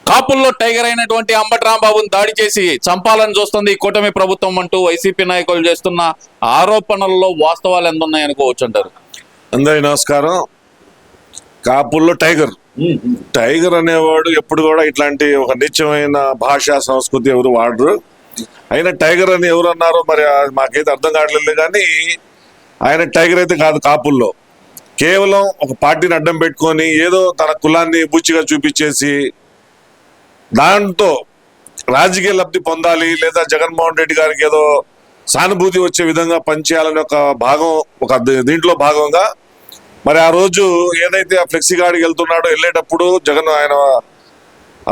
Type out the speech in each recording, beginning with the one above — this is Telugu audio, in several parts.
కాపుల్లో టైగర్ అయినటువంటి అంబటి రాంబాబుని దాడి చేసి చంపాలని చూస్తుంది ఈ కూటమి ప్రభుత్వం అంటూ వైసీపీ నాయకులు చేస్తున్న ఆరోపణల్లో వాస్తవాలు ఎంత ఉన్నాయనుకోవచ్చు అంటారు. అందరి నమస్కారం. కాపుల్లో టైగర్ టైగర్ అనేవాడు ఎప్పుడు కూడా ఇట్లాంటి ఒక నిత్యమైన భాషా సంస్కృతి ఎవరు వాడరు. అయినా టైగర్ అని ఎవరు అన్నారో మరి మాకైతే అర్థం కావట్లేదు. కానీ ఆయన టైగర్ అయితే కాదు. కాపుల్లో కేవలం ఒక పార్టీని అడ్డం పెట్టుకొని ఏదో తన కులాన్ని బూచిగా చూపించేసి దాంతో రాజకీయ లబ్ధి పొందాలి, లేదా జగన్మోహన్ రెడ్డి గారికి ఏదో సానుభూతి వచ్చే విధంగా పనిచేయాలని ఒక భాగం, ఒక దీంట్లో భాగంగా మరి ఆ రోజు ఏదైతే ఆ ఫ్లెక్సీ గాడికి వెళ్తున్నాడో వెళ్ళేటప్పుడు ఆయన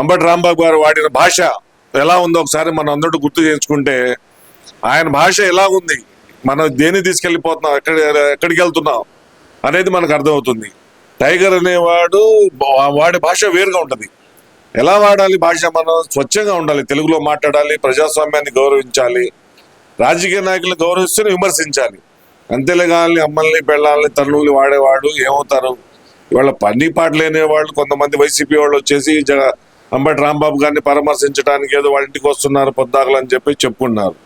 అంబటి రాంబాబు గారు వాడిన భాష ఎలా ఉందో ఒకసారి మనం అందరూ గుర్తు చేసుకుంటే ఆయన భాష ఎలా ఉంది, మనం దేన్ని తీసుకెళ్ళిపోతున్నాం, ఎక్కడికి వెళ్తున్నాం అనేది మనకు అర్థమవుతుంది. టైగర్ అనేవాడు వాడి భాష వేరుగా ఉంటుంది. ఎలా వాడాలి భాష? మనం స్వచ్ఛంగా ఉండాలి, తెలుగులో మాట్లాడాలి, ప్రజాస్వామ్యాన్ని గౌరవించాలి, రాజకీయ నాయకులను గౌరవిస్తూ విమర్శించాలి. అంతేలేగాని అమ్మల్ని పెళ్ళాలని తల్లుల్ని వాడేవాడు ఏమవుతారు? ఇవాళ పని పాట లేనివాళ్ళు కొంతమంది వైసీపీ వాళ్ళు వచ్చేసి అంబటి రాంబాబు గారిని పరామర్శించడానికి ఏదో వాళ్ళ ఇంటికి వస్తున్నారు పొద్దాకలు అని చెప్పి చెప్పుకున్నారు.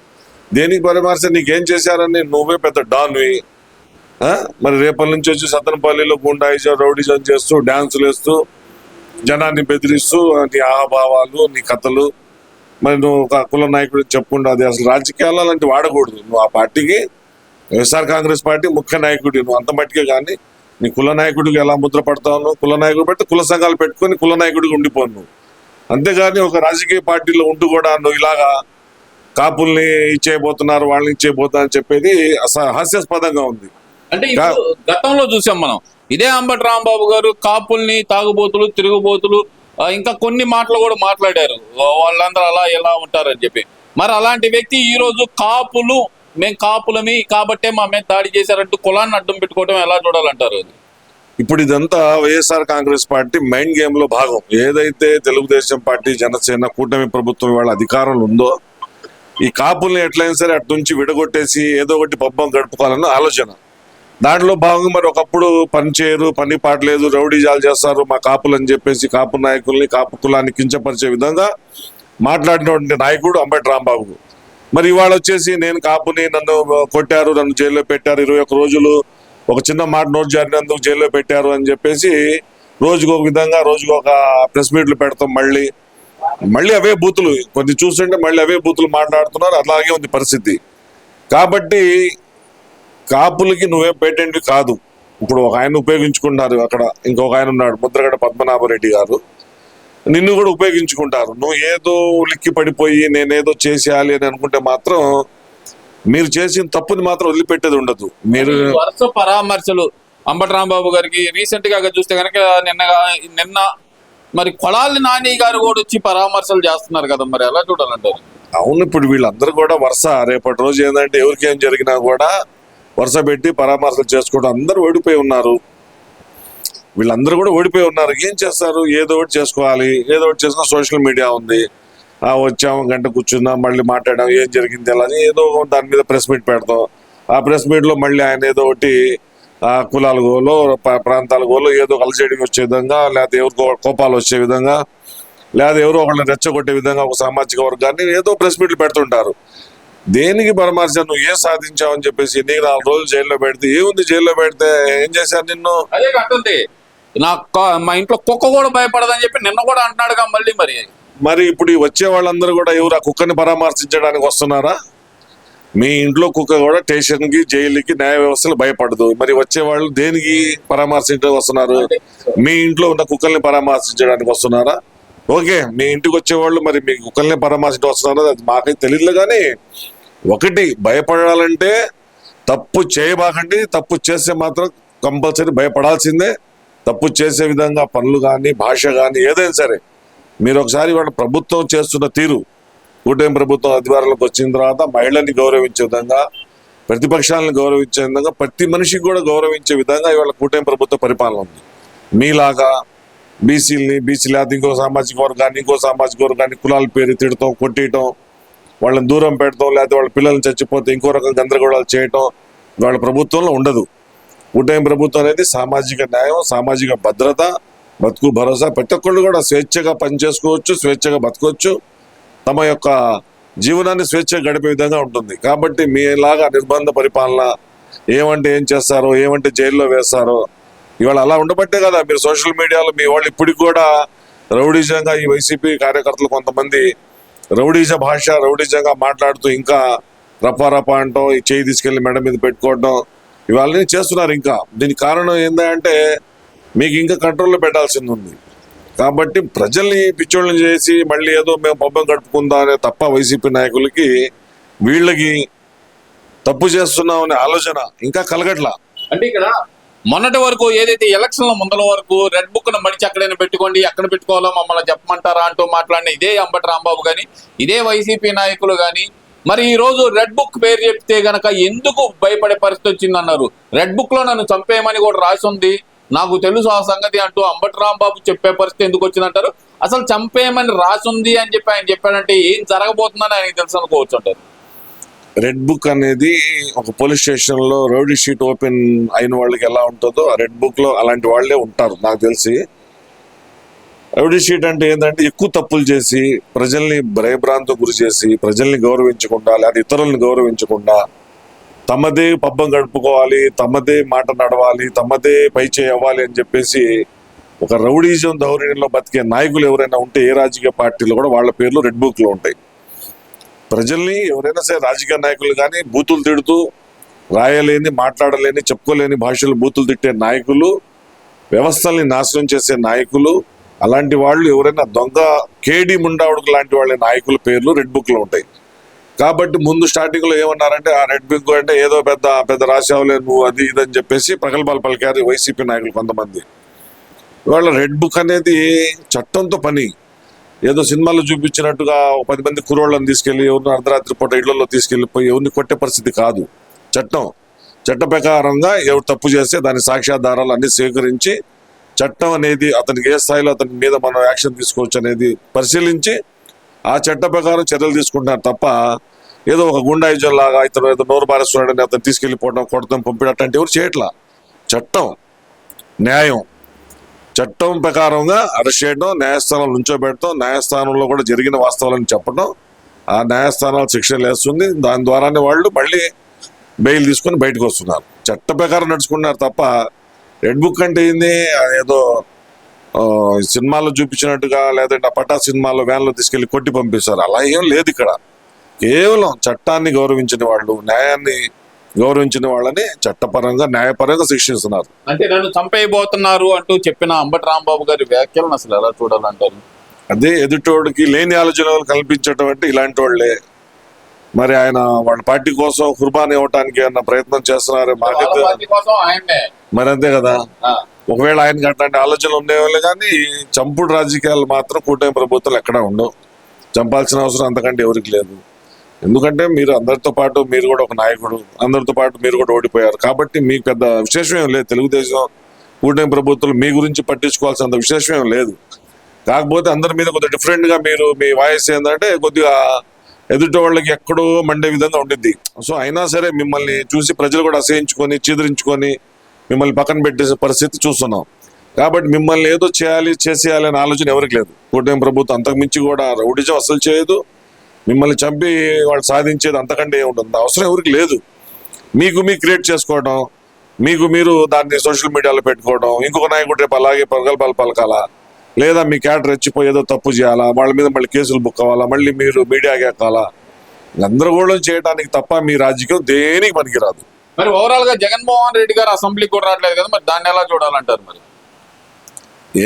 దేనికి పరామర్శ? నీకేం చేశారని నువ్వే పెద్ద డాన్వి. మరి రేపటి నుంచి వచ్చి సత్తనపల్లిలో గుండాయిజం రౌడీజం చేస్తూ డ్యాన్సులు వేస్తూ జనాన్ని బెదిరిస్తూ నీ ఆహాభావాలు నీ కథలు, మరి నువ్వు ఒక కుల నాయకుడు చెప్పుకుంటూ అది అసలు రాజకీయాలు అలాంటి వాడకూడదు. నువ్వు ఆ పార్టీకి వైఎస్ఆర్ కాంగ్రెస్ పార్టీ ముఖ్య నాయకుడు, నువ్వు అంత మట్టికే. కానీ నీ కుల నాయకుడికి ఎలా ముద్ర పడతావు? కుల నాయకుడు పెట్టి కుల సంఘాలు పెట్టుకొని కుల నాయకుడికి ఉండిపోను నువ్వు. అంతేగాని ఒక రాజకీయ పార్టీలో ఉంటూ కూడా నువ్వు ఇలాగా కాపుల్ని ఇచ్చేయబోతున్నారు వాళ్ళని ఇచ్చేయబోతున్నారు అని చెప్పేది హాస్యాస్పదంగా ఉంది. అంటే గతంలో చూసాం మనం, ఇదే అంబటి రాంబాబు గారు కాపుల్ని తాగుబోతులు తిరుగుబోతులు ఇంకా కొన్ని మాటలు కూడా మాట్లాడారు, వాళ్ళందరూ అలా ఎలా ఉంటారని చెప్పి. మరి అలాంటి వ్యక్తి ఈ రోజు కాపులు మేము కాపులమి కాబట్టే మా మీద దాడి చేశారంటూ కులాన్ని అడ్డం పెట్టుకోవడం ఎలా చూడాలంటారు? ఇప్పుడు ఇదంతా YSR Congress party mind game లో భాగం. ఏదైతే తెలుగుదేశం పార్టీ జనసేన కూటమి ప్రభుత్వం వాళ్ళ అధికారంలో ఉందో ఈ కాపుల్ని ఎట్లయినా సరే అటు నుంచి విడగొట్టేసి ఏదో ఒకటి పబ్బం గడుపుకోవాలన్న ఆలోచన. దాంట్లో భాగంగా మరి ఒకప్పుడు పని చేయరు, పని పాటలేదు, రౌడీజాలు చేస్తారు మా కాపులు అని చెప్పేసి కాపు నాయకుల్ని కాపు కులాన్ని కించపరిచే విధంగా మాట్లాడినటువంటి నాయకుడు అంబటి రాంబాబు. మరి ఇవాళ వచ్చేసి నేను కాపుని, నన్ను కొట్టారు, నన్ను జైల్లో పెట్టారు, 21 రోజులు ఒక చిన్న మాట నోటు జారినందుకు జైల్లో పెట్టారు అని చెప్పేసి రోజుకు ఒక విధంగా రోజుకు ఒక ప్రెస్ మీట్లు పెడతాం. మళ్ళీ అవే బూతులు కొన్ని చూస్తుంటే మళ్ళీ అవే బూతులు మాట్లాడుతున్నారు. అలాగే ఉంది పరిస్థితి. కాబట్టి కాపులకి నువ్వేం పేటెంట్వి కాదు. ఇప్పుడు ఒక ఆయన ఉపయోగించుకుంటారు, అక్కడ ఇంకొక ఆయన ఉన్నాడు ముద్రగడ పద్మనాభరెడ్డి గారు, నిన్ను కూడా ఉపయోగించుకుంటారు. నువ్వు ఏదో ఉలిక్కి పడిపోయి నేనేదో చేసేయాలి అని అనుకుంటే మాత్రం మీరు చేసిన తప్పుని మాత్రం వదిలిపెట్టేది ఉండదు. మీరు వరుస పరామర్శలు అంబటి రాంబాబు గారికి రీసెంట్ గా చూస్తే కనుక నిన్న మరి కొడాలి నాని గారు కూడా వచ్చి పరామర్శలు చేస్తున్నారు కదా, మరి ఎలా చూడాలంటారు? అవును, ఇప్పుడు వీళ్ళందరూ కూడా వరుస రేపటి రోజు ఏంటంటే ఎవరికి ఏం జరిగినా కూడా వరుస పెట్టి పరామర్శలు చేసుకోవడం. అందరూ ఓడిపోయి ఉన్నారు, వీళ్ళందరూ కూడా ఓడిపోయి ఉన్నారు. ఏం చేస్తారు? ఏదో ఒకటి చేసుకోవాలి, ఏదో ఒకటి చేసుకున్న సోషల్ మీడియా ఉంది. వచ్చాము గంట కూర్చున్నాం, మళ్ళీ మాట్లాడాం, ఏం జరిగింది ఎలా అని ఏదో దాని మీద ప్రెస్ మీట్ పెడతాం. ఆ ప్రెస్ మీట్లో మళ్ళీ ఆయన ఏదో ఒకటి కులాల గోలో ప్రాంతాల గోలో ఏదో అలజడికి వచ్చే విధంగా, లేకపోతే ఎవరికో కోపాలు వచ్చే విధంగా, లేదా ఎవరో ఒకళ్ళని రెచ్చగొట్టే విధంగా ఒక సామాజిక వర్గాన్ని ఏదో ప్రెస్ మీట్లు పెడుతుంటారు. దేనికి పరామర్శ? నువ్వు ఏం సాధించావు అని చెప్పేసి నీకు 4 రోజులు జైల్లో పెడితే ఏముంది? జైల్లో పెడితే ఏం చేశారు నిన్ను? అదే అంటుంది, మా ఇంట్లో కుక్క కూడా భయపడదని చెప్పి నిన్న కూడా అంటున్నాడుగా. మరి ఇప్పుడు వచ్చే వాళ్ళందరూ కూడా ఎవరు ఆ కుక్కని పరామర్శించడానికి వస్తున్నారా? మీ ఇంట్లో కుక్క కూడా స్టేషన్కి జైలుకి న్యాయ వ్యవస్థలు భయపడదు. మరి వచ్చే వాళ్ళు దేనికి పరామర్శించడానికి వస్తున్నారు? మీ ఇంట్లో ఉన్న కుక్కల్ని పరామర్శించడానికి వస్తున్నారా? ఓకే, మీ ఇంటికి వచ్చేవాళ్ళు మరి మీ కుక్కల్ని పరామర్శించడానికి వస్తున్నారా? అది మాకైతే తెలియదు. కానీ ఒకటి, భయపడాలంటే తప్పు చేయబాకండి. తప్పు చేస్తే మాత్రం కంపల్సరీ భయపడాల్సిందే. తప్పు చేసే విధంగా పనులు కానీ భాష కానీ ఏదైనా సరే మీరు ఒకసారి వాళ్ళ ప్రభుత్వం చేస్తున్న తీరు, కూటమి ప్రభుత్వం అధికారంలోకి వచ్చిన తర్వాత మహిళల్ని గౌరవించే విధంగా, ప్రతిపక్షాలను గౌరవించే విధంగా, ప్రతి మనిషికి కూడా గౌరవించే విధంగా ఇవాళ కూటమి ప్రభుత్వ పరిపాలన ఉంది. మీలాగా బీసీలు అది ఇంకో సామాజిక వర్గాన్ని కులాల పేరు తిడటం, కొట్టేయటం, వాళ్ళని దూరం పెడతాం, లేకపోతే వాళ్ళ పిల్లల్ని చచ్చిపోతే ఇంకో రకం గందరగోళాలు చేయటం వాళ్ళ ప్రభుత్వంలో ఉండదు. కూటమి ప్రభుత్వం అనేది సామాజిక న్యాయం, సామాజిక భద్రత, బతుకు భరోసా, ప్రతి ఒక్కళ్ళు కూడా స్వేచ్ఛగా పనిచేసుకోవచ్చు, స్వేచ్ఛగా బతకొచ్చు, తమ యొక్క జీవనాన్ని స్వేచ్ఛగా గడిపే విధంగా ఉంటుంది. కాబట్టి మీలాగా నిర్బంధ పరిపాలన, ఏమంటే ఏం చేస్తారో, ఏమంటే జైల్లో వేస్తారో, ఇవాళ అలా ఉండబట్టే కదా మీరు సోషల్ మీడియాలో మీ వాళ్ళు ఇప్పటికి కూడా రౌడీజంగా, ఈ వైసీపీ కార్యకర్తలు కొంతమంది రౌడీజంగా మాట్లాడుతూ ఇంకా రపా అంటూ ఈ చేయి తీసుకెళ్లి మెడ మీద పెట్టుకోవడం ఇవాళ చేస్తున్నారు. ఇంకా దీనికి కారణం ఏంటంటే మీకు ఇంకా కంట్రోల్లో పెట్టాల్సింది ఉంది. కాబట్టి ప్రజల్ని పిచ్చోళ్ళని చేసి మళ్ళీ ఏదో మేము పబ్బం గడుపుకుందాం అనే తప్ప వైసీపీ నాయకులకి వీళ్ళకి తప్పు చేస్తున్నాం అనే ఆలోచన ఇంకా కలగట్లా. అంటే ఇక్కడ మొన్నటి వరకు ఏదైతే ఎలక్షన్ల ముందల వరకు రెడ్ బుక్ ను మడిచి అక్కడైనా పెట్టుకోండి, ఎక్కడ పెట్టుకోవాలో మమ్మల్ని చెప్పమంటారా అంటూ మాట్లాడిన ఇదే అంబటి రాంబాబు గాని, ఇదే వైసీపీ నాయకులు గాని, మరి ఈ రోజు రెడ్ బుక్ పేరు చెప్తే గనక ఎందుకు భయపడే పరిస్థితి వచ్చిందన్నారు. రెడ్ బుక్ లో నన్ను చంపేయమని కూడా రాసి ఉంది, నాకు తెలుసు ఆ సంగతి అంటూ అంబటి రాంబాబు చెప్పే పరిస్థితి ఎందుకు వచ్చిందంటారు. అసలు చంపేయమని రాసి ఉంది అని చెప్పి ఆయన చెప్పాడంటే ఏం జరగబోతుందని ఆయనకి తెలుసు అనుకోవచ్చు అంటారు. రెడ్ బుక్ అనేది ఒక పోలీస్ స్టేషన్ లో రౌడీ షీట్ ఓపెన్ అయిన వాళ్ళకి ఎలా ఉంటుందో ఆ రెడ్ బుక్ లో అలాంటి వాళ్ళే ఉంటారు నాకు తెలిసి. రౌడీ షీట్ అంటే ఏంటంటే ఎక్కువ తప్పులు చేసి ప్రజల్ని భయభ్రాంతి గురి చేసి ప్రజల్ని గౌరవించకుండా లేదా ఇతరులను గౌరవించకుండా తమదే పబ్బం గడుపుకోవాలి, తమదే మాట నడవాలి, తమదే పై చేయవ్వాలి అని చెప్పేసి ఒక రౌడీజం ధౌర్యంలో బతికే నాయకులు ఎవరైనా ఉంటే ఏ రాజకీయ పార్టీలో కూడా వాళ్ళ పేర్లు రెడ్ బుక్ లో ఉంటాయి. ప్రజల్ని ఎవరైనా సరే రాజకీయ నాయకులు కానీ బూతులు తిడుతూ రాయలేని, మాట్లాడలేని, చెప్పుకోలేని భాషలు బూతులు తిట్టే నాయకులు, వ్యవస్థల్ని నాశనం చేసే నాయకులు, అలాంటి వాళ్ళు ఎవరైనా దొంగ కేడి ముండావుడుకు లాంటి వాళ్ళ నాయకుల పేర్లు రెడ్ బుక్ లో ఉంటాయి. కాబట్టి ముందు స్టార్టింగ్ లో ఏమన్నారంటే ఆ రెడ్ బుక్ అంటే ఏదో పెద్ద రాసావులే నువ్వు అది ఇదని చెప్పేసి ప్రగల్భాలు పలికారు వైసీపీ నాయకులు కొంతమంది. వాళ్ళ రెడ్ బుక్ అనేది చట్టంతో పని. ఏదో సినిమాలో చూపించినట్టుగా 10 మంది కుర్రోళ్ళని తీసుకెళ్లి ఎవరిని అర్ధరాత్రి పూట ఇళ్లలో తీసుకెళ్లిపోయి ఎవరిని కొట్టే పరిస్థితి కాదు. చట్ట ప్రకారంగా ఎవరు తప్పు చేస్తే దాని సాక్ష్యాధారాలు అన్ని సేకరించి చట్టం అనేది అతనికి ఏ స్థాయిలో అతని మీద మనం యాక్షన్ తీసుకోవచ్చు అనేది పరిశీలించి ఆ చట్ట ప్రకారం చర్యలు తీసుకుంటున్నారు తప్ప ఏదో ఒక గుండాయిజం లాగా ఇతను ఏదో నోరు బారేస్తున్నాడని అతను తీసుకెళ్లిపోవడం, కొడతాం, పంపించడం అంటే ఎవరు చేయట్లా. చట్టం, న్యాయం, చట్టం ప్రకారంగా అరెస్ట్ చేయడం, న్యాయస్థానంలో నుంచోబెట్టడం, న్యాయస్థానంలో కూడా జరిగిన వాస్తవాలను చెప్పడం, ఆ న్యాయస్థానాలు శిక్షలు వేస్తుంది. దాని ద్వారానే వాళ్ళు మళ్ళీ బెయిల్ తీసుకొని బయటకు వస్తున్నారు. చట్ట ప్రకారం నడుచుకున్నారు తప్ప రెడ్ బుక్ అంటే ఏంది ఏదో సినిమాలో చూపించినట్టుగా లేదంటే పటా సినిమాలో వ్యాన్లో తీసుకెళ్లి కొట్టి పంపిస్తారు. అలా ఏం లేదు. ఇక్కడ కేవలం చట్టాన్ని గౌరవించిన వాళ్ళు, న్యాయాన్ని గౌరవించిన వాళ్ళని చట్టపరంగా న్యాయపరంగా శిక్షిస్తున్నారు. అంటే నన్ను చంపేయబోతున్నారు అంటూ చెప్పిన అంబటి రాంబాబు గారి వ్యాఖ్యలను అసలు ఎలా చూడాలంటారు? అదే ఎదుటోడికి లేని ఆలోచనలు కల్పించడం అంటే ఇలాంటి వాళ్ళే. మరి ఆయన వాళ్ళ పార్టీ కోసం కుర్బాన్ ఇవ్వటానికి ఏమన్నా ప్రయత్నం చేస్తున్నారు మరి అంతే కదా. ఒకవేళ ఆయనకి అట్లాంటి ఆలోచనలు ఉండేవాళ్ళు కానీ చంపుడు రాజకీయాలు మాత్రం కూటమి ప్రభుత్వాలు ఎక్కడా ఉండవు. చంపాల్సిన అవసరం అంతకంటే ఎవరికి లేదు. ఎందుకంటే మీరు అందరితో పాటు మీరు కూడా ఒక నాయకుడు, అందరితో పాటు మీరు కూడా ఓడిపోయారు కాబట్టి మీకు పెద్ద విశేషం ఏం లేదు. తెలుగుదేశం కూటమి ప్రభుత్వాలు మీ గురించి పట్టించుకోవాల్సినంత విశేషం ఏం లేదు. కాకపోతే అందరి మీద కొద్దిగా డిఫరెంట్ గా మీరు మీ వాయిస్ ఏంటంటే కొద్దిగా ఎదుటి వాళ్ళకి ఎక్కడో మండే విధంగా ఉండిద్ది. సో అయినా సరే మిమ్మల్ని చూసి ప్రజలు కూడా అసహించుకొని చీదరించుకొని మిమ్మల్ని పక్కన పెట్టేసే పరిస్థితి చూస్తున్నాం. కాబట్టి మిమ్మల్ని ఏదో చేసేయాలి అనే ఆలోచన ఎవరికి లేదు. కూటమి ప్రభుత్వం అంతకుమించి కూడా రౌడిజం అసలు చేయదు. మిమ్మల్ని చంపి వాళ్ళు సాధించేది అంతకంటే ఏముంటుంది, అవసరం ఎవరికి లేదు. మీకు క్రియేట్ చేసుకోవడం, మీరు దాన్ని సోషల్ మీడియాలో పెట్టుకోవడం, ఇంకొక నాయకుడు రేపు అలాగే ప్రగల్భాలు పలకాలా, లేదా మీ క్యారెక్టర్ రెచ్చిపోయి ఏదో తప్పు చేయాలా, వాళ్ళ మీద మళ్ళీ కేసులు బుక్ అవ్వాలా, మళ్ళీ మీరు మీడియాకి ఎక్కాలా, గందరగోళం చేయడానికి తప్ప మీ రాజకీయం దేనికి పనికిరాదు. మరి ఓవరాల్ గా జగన్మోహన్ రెడ్డి గారు అసెంబ్లీకి కూడా రావట్లేదు కదా, మరి దాన్ని ఎలా చూడాలంటారు? మరి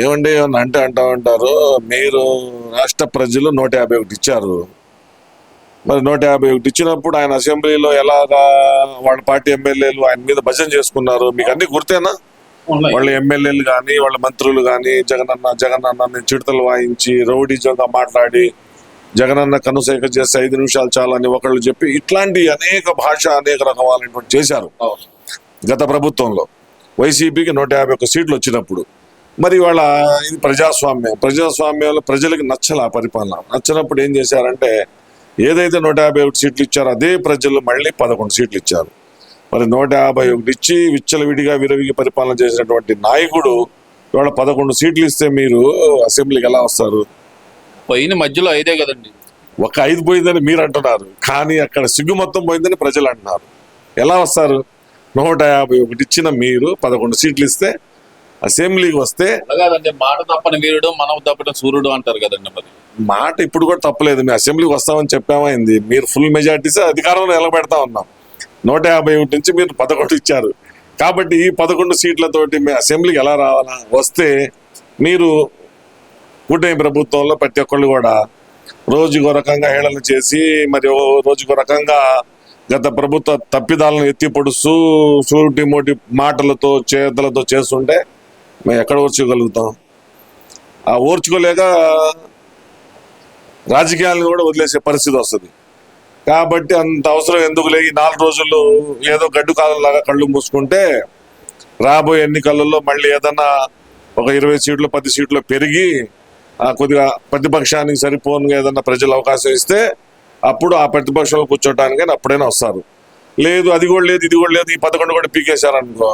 ఏమండి ఏమన్నా అంటారు మీరు రాష్ట్ర ప్రజలు 151 ఇచ్చారు. మరి 151 ఇచ్చినప్పుడు ఆయన అసెంబ్లీలో ఎలాగా వాళ్ళ పార్టీ ఎమ్మెల్యేలు ఆయన మీద భజన చేసుకున్నారు మీకు అన్ని గుర్తేనా? వాళ్ళ ఎమ్మెల్యేలు కానీ వాళ్ళ మంత్రులు కానీ జగనన్న చిడతలు వాయించి రౌడీజంగా మాట్లాడి జగనన్న కనుసైక చేస్తే 5 నిమిషాలు చాలని ఒకళ్ళు చెప్పి ఇట్లాంటి అనేక అనేక రకమైనటువంటి చేశారు గత ప్రభుత్వంలో. వైసీపీకి 151 సీట్లు వచ్చినప్పుడు మరి వాళ్ళ ఇది ప్రజాస్వామ్యంలో ప్రజలకు నచ్చల పరిపాలన. నచ్చినప్పుడు ఏం చేశారంటే ఏదైతే 151 సీట్లు ఇచ్చారో అదే ప్రజలు మళ్ళీ 11 సీట్లు ఇచ్చారు. మరి 151 ఇచ్చి విచ్చలవిడిగా విరవిగి పరిపాలన చేసినటువంటి నాయకుడు ఇవాళ 11 సీట్లు ఇస్తే మీరు అసెంబ్లీకి ఎలా వస్తారు? పోయిన మధ్యలో 5 కదండి. ఒక 5 పోయిందని మీరు అంటున్నారు, కానీ అక్కడ సిగ్గు మొత్తం పోయిందని ప్రజలు అంటున్నారు. ఎలా వస్తారు? 151 ఇచ్చిన మీరు 11 సీట్లు ఇస్తే అసెంబ్లీకి వస్తే అలాగదండి, మాట తప్పని వీరుడు మనం తప్పని సూర్యుడు అంటారు కదండి. మరి మాట ఇప్పుడు కూడా తప్పలేదు. మేము అసెంబ్లీకి వస్తామని చెప్పామైంది. మీరు ఫుల్ మెజార్టీస్ అధికారంలో నిలబెడతా ఉన్నాం. 151 నుంచి మీరు 11 ఇచ్చారు. కాబట్టి ఈ 11 సీట్లతోటి మేము అసెంబ్లీకి ఎలా రావాలా? వస్తే మీరు కూటమి ప్రభుత్వంలో ప్రతి ఒక్కళ్ళు కూడా రోజుకో రకంగా హేళన చేసి, మరి రోజుకో రకంగా గత ప్రభుత్వ తప్పిదాలను ఎత్తి పొడుస్తూ సూటి మోటి మాటలతో చేతలతో చేస్తుంటే మేము ఎక్కడ ఓర్చుకోగలుగుతాం? ఆ ఓర్చుకోలేక రాజకీయాలను కూడా వదిలేసే పరిస్థితి వస్తుంది. కాబట్టి అంత అవసరం ఎందుకు లేదు? 4 రోజులు ఏదో గడ్డు కాలంలాగా కళ్ళు మూసుకుంటే రాబోయే ఎన్నికలలో మళ్ళీ ఏదన్నా ఒక 20 సీట్లు 10 సీట్లు పెరిగి కొద్దిగా ప్రతిపక్షానికి సరిపోనుగా ఏదన్నా ప్రజలు అవకాశం ఇస్తే అప్పుడు ఆ ప్రతిపక్షంలో కూర్చోటానికి అప్పుడైనా వస్తారు. లేదు, అది కూడా లేదు, ఇది కూడా లేదు, ఈ 11 కూడా పీకేశారనుకో,